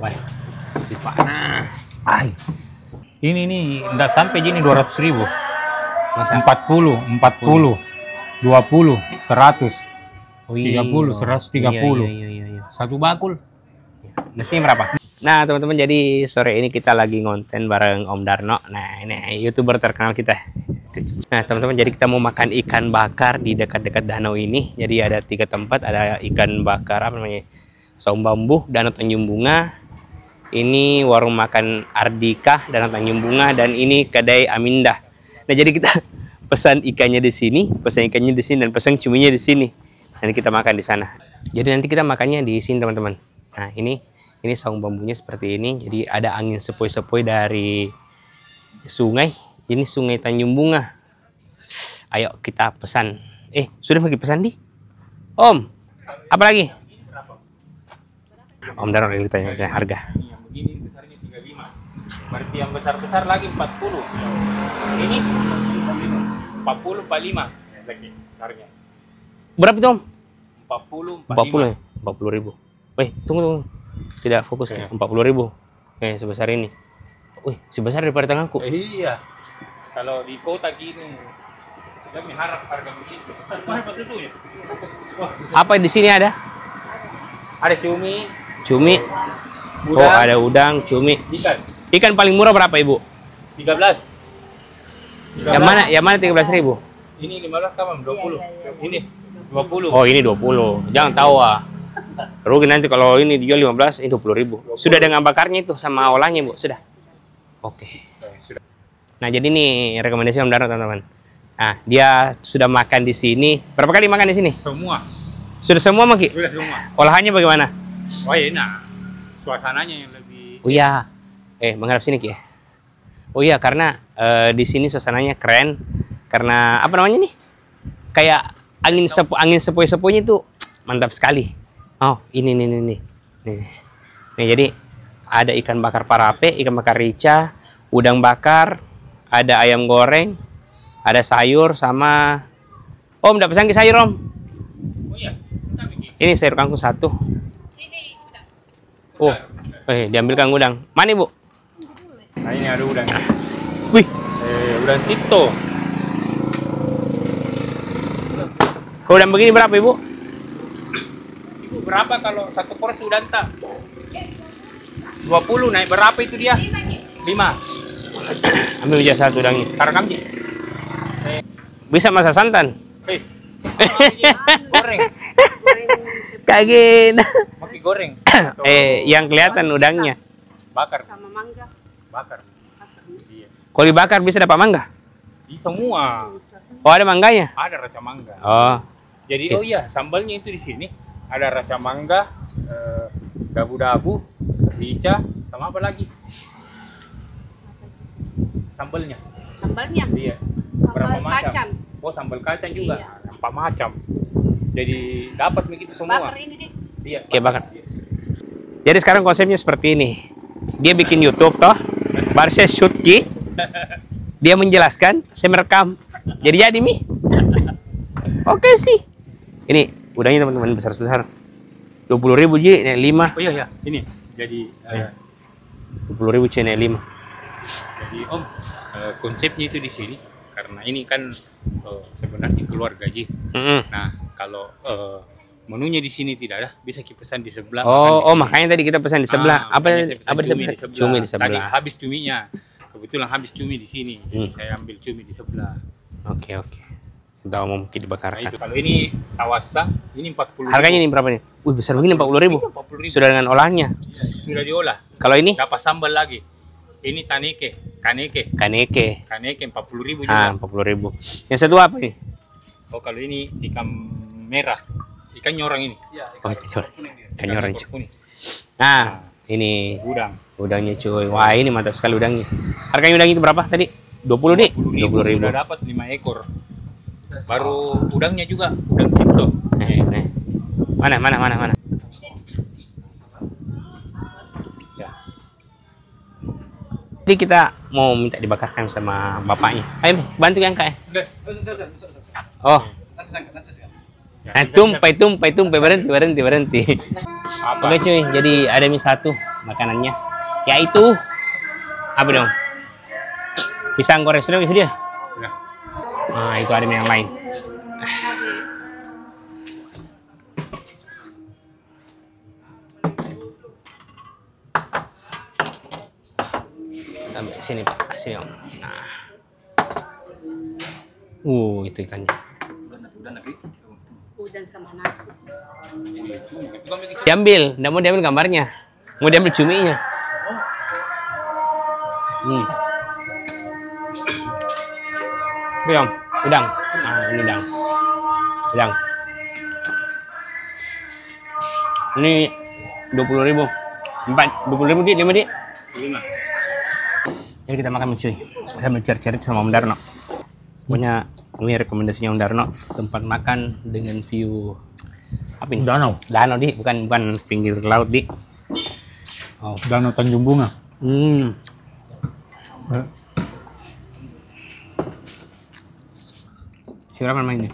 Wah, si panas. Ay. Ini nih enggak sampai gini 200.000. Masa 40, 20, 100, Oh, iya. 30, 130. Iya. Satu bakul. Nasinya berapa? Nah, teman-teman, jadi sore ini kita lagi ngonten bareng Om Darno. Nah, ini YouTuber terkenal kita. Nah, teman-teman, jadi kita mau makan ikan bakar di dekat-dekat danau ini. Jadi ada 3 tempat, ada ikan bakar apa namanya? Saung Bambu, Danau Tanjung Bunga. Ini warung makan Ardika, Danau Tanjung Bunga, dan ini kedai Amindah. Nah, jadi kita pesan ikannya di sini, dan pesan cuminya di sini. Nanti kita makan di sana. Jadi nanti kita makannya di sini, teman-teman. Nah, ini saung bambunya seperti ini. Jadi ada angin sepoi-sepoi dari sungai. Ini Sungai Tanjung Bunga. Ayo kita pesan. Sudah bagi pesan di? Om, apa lagi? Om Darno lagi tanya harga. Yang begini besarnya 35. Berarti yang besar-besar lagi 40. Ini 40, 45. Lagi besarnya. Berapa itu, Om? 40, 40 ya? 40.000. Tunggu. Tidak fokus ya. 40.000. Sebesar ini. Wih, sebesar daripada tanganku. Iya. Kalau di kota gini, sudah mengharap harga begitu. Ya? Apa di sini ada? Ada cumi, Oh, ada udang, cumi. Ikan paling murah berapa, Ibu? 13. Yang mana 13.000? Ini 15 kapan? 20. Ini 20. Oh, ini 20. Jangan tahu rugi nanti kalau ini dijual 15, ini 20.000. Sudah dengan bakarnya itu sama olahnya, Bu? Sudah. Oke. Sudah. Nah, jadi ini rekomendasi Om Darno, teman-teman. Nah, dia sudah makan di sini. Berapa kali makan di sini? Semua. Sudah semua, Maki? Sudah semua. Olahannya bagaimana? Wah, enak. Suasananya yang lebih. Oh iya. Menghadap sini, Ki. Oh iya, karena di sini suasananya keren. Karena apa namanya nih? Kayak angin sepoi-sepoinya itu mantap sekali. Oh, ini nih. Nih, jadi ada ikan bakar parape, ikan bakar rica, udang bakar, ada ayam goreng, ada sayur sama. Om, dapat pesan sayur, Om? Oh iya. Ini sayur kangkung 1. Oh, diambil kang udang. Mana, Bu? Nah, ini ada udang. Wih, Udang sito. kalau udang begini berapa, Ibu? Ibu berapa kalau satu porsi udang tak? 20, naik berapa itu dia? 5. Ambil aja satu udangnya. Tarakam sih. Bisa masak santan? Goreng. Kaget. Maki goreng. Yang kelihatan udangnya. Bakar. Sama mangga. Bakar. Iya. Kalau dibakar bisa dapat mangga? Di semua. Oh, ada mangganya? Ada raca mangga. Oh. Jadi oh iya, sambalnya itu di sini ada raca mangga, dabu-dabu, rica, sama apa lagi? Sambalnya. Sambalnya. Iya. Berapa Sambal macam? kacang. Oh, sambal kacang juga. Iya. 4 macam. Jadi dapat begitu semua. Bakar ini deh. Iya. Oke, bakar. Jadi sekarang konsepnya seperti ini. Dia bikin YouTube toh, baru saya shoot Ki. Dia menjelaskan, saya merekam. Jadi Mi. Oke sih. Ini udangnya, teman-teman, besar-besar. 20.000 Ji, naik 5. Oh iya, ini. Jadi 20.000 Ji, naik 5. Jadi Om, konsepnya itu di sini karena ini kan sebenarnya keluarga Ji. Nah, kalau menunya di sini tidak ada, bisa kita pesan di sebelah. Makanya tadi kita pesan di sebelah. Apa di sebelah? Cumi di sebelah. Tadi habis cuminya. Kebetulan habis cumi di sini. Jadi saya ambil cumi di sebelah. Oke. Udah mau mungkin Nah, dibakarkan. itu. Kalau ini tawasa, ini 40. Harganya ini berapa nih? Wih, besar begini 40.000. 40.000. Sudah dengan olahnya. Sudah diolah. Kalau ini? Dapat sambal lagi. Ini kaneke. Kaneke. 40.000 juga. 40.000. Yang satu apa nih? Oh, kalau ini ikan merah. Ikan nyorang ini. Ikan nyorang. Nah, ini udangnya cuy. Wah, ini mantap sekali udangnya. Harganya udang itu berapa tadi? 20 nih? 20.000. Sudah dapat 5 ekor. Baru udangnya juga, udang sito. Nih. Mana? Ya. Jadi kita mau minta dibakarkan sama bapaknya. Ayo, bantu yang kak. Oh. Tumpai, berhenti. Apa apa? Oke cuy, jadi ada mie satu makanannya, yaitu apa dong? Pisang goreng sudah dia. Udah. Nah itu ada mie yang lain. Ambil sini Pak, sini Om. Nah, itu ikannya. Udang sama nasi. Diambil, nggak mau diambil gambarnya, mau diambil cuminya. Om, udang. Nah, ini udang. Udang. Ini 20.000. 20.000 di 5 di. 5. Jadi kita makan cuy. Sambil cari-cari sama Om Darno. Pokoknya ini rekomendasinya Om Darno, tempat makan dengan view apa ini? Danau. Danau di, bukan pinggir laut di. Oh. Danau Tanjung Bunga. Siapa main ini?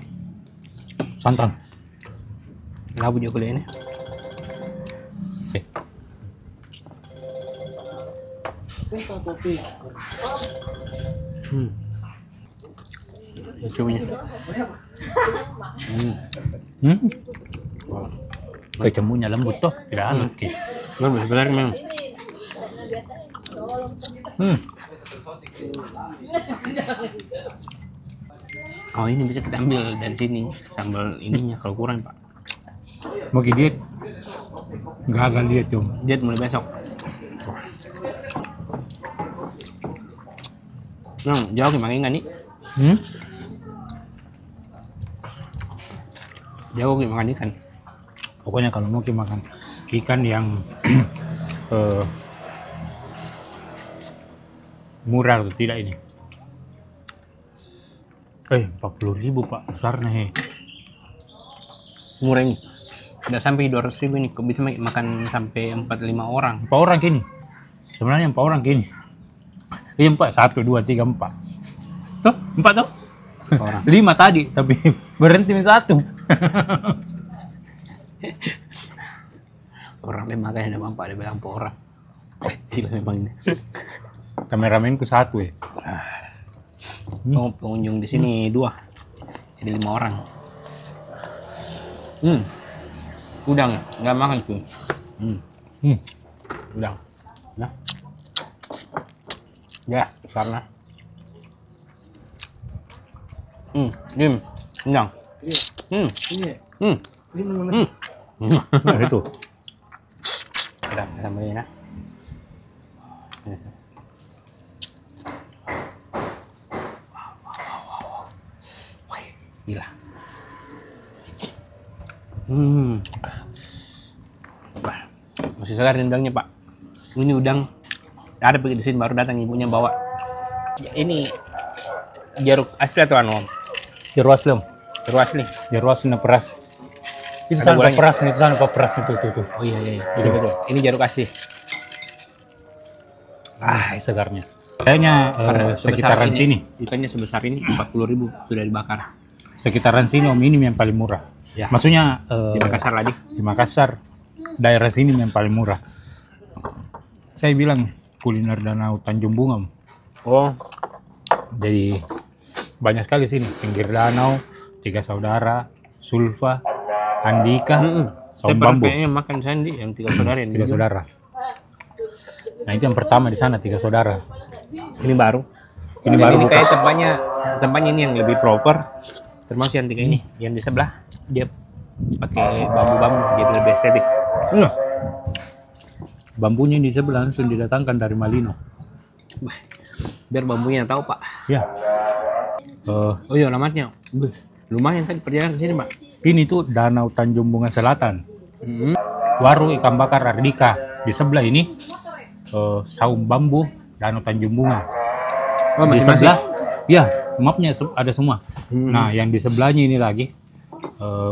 Santan. Labu juga kuliah ini. Cuminya. Cemunya lembut toh, tidak halus. Lembut sebenarnya memang. Oh ini bisa kita ambil dari sini sambal ininya kalau kurang Pak. Mau diet? Gagal diet tuh. Diet mulai besok. Nah, jauh gimana enggak nih? Jauh gimana ikan? Pokoknya kalau mau makan ikan yang murah atau tidak ini. 40.000 Pak, besarnya he. Murah ini. Udah sampai 200.000 nih, kok bisa makan sampai 4-5 orang. 4 orang kini. Sebenarnya 4 orang kini. Iya 4, 1, 2, 3, 4. Tuh, 4 tuh. Orang. 5 tadi, tapi berhenti 1. Orang deh makanya ada Bapak dia bilang 4 orang. Gila memang ini. Kameramenku 1 ya. Pengunjung di sini 2. Jadi 5 orang. Udang nggak makan tuh. Udang. Nah. Ya, karena. Dim, udang. Nah, itu. Udah, sama ini nah. Gila. Wah, masih segar udangnya Pak. Ini udang ada pergi di sini baru datang ibunya bawa. Ini jeruk asli atau anu? Jeruk asli. Jeruk asli. Jeruk asli peras. Itu Ada sana gorengnya? peras, itu sana peras itu. Oh iya. Betul. Ini jeruk asli. Segarnya. Kayaknya sekitaran ini, sini. Ikannya sebesar ini 40.000 sudah dibakar. Sekitaran sini Om ini yang paling murah. Ya. Maksudnya Di Makassar lagi. di Makassar daerah sini yang paling murah. Saya bilang kuliner Danau Tanjung Bunga. Oh, Jadi banyak sekali sini, pinggir danau, 3 saudara, Sulfa, Andika, saya Saung pernah Bambu, kayaknya makan Sandi yang 3 saudara yang 3 saudara. Nah itu yang pertama di sana 3 saudara. Ini baru. Ini baru Ini buka. kayak tempatnya ini yang lebih proper. Termasuk yang 3 ini, yang di sebelah dia pakai bambu-bambu jadi lebih estetik. Bambunya di sebelah langsung didatangkan dari Malino. Biar bambunya tahu Pak. Ya. Oh iya alamatnya. Lumayan kan perjalanan ke sini Pak. Ini tuh Danau Tanjung Bunga Selatan. Warung ikan bakar Ardika. Di sebelah ini Saung Bambu Danau Tanjung Bunga. Oh Di masing-masing. sebelah, ya mapnya ada semua. Nah yang di sebelahnya ini lagi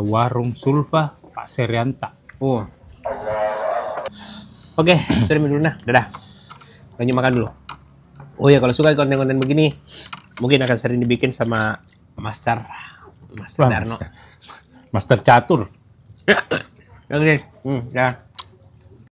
Warung Sulfa Pak Serianta. Oh. Oke, sudah dulu nah. Dadah. Lanjut makan dulu. Oh ya, kalau suka konten-konten begini, mungkin akan sering dibikin sama Master Wah, Darno. Master Catur. Oke, ya.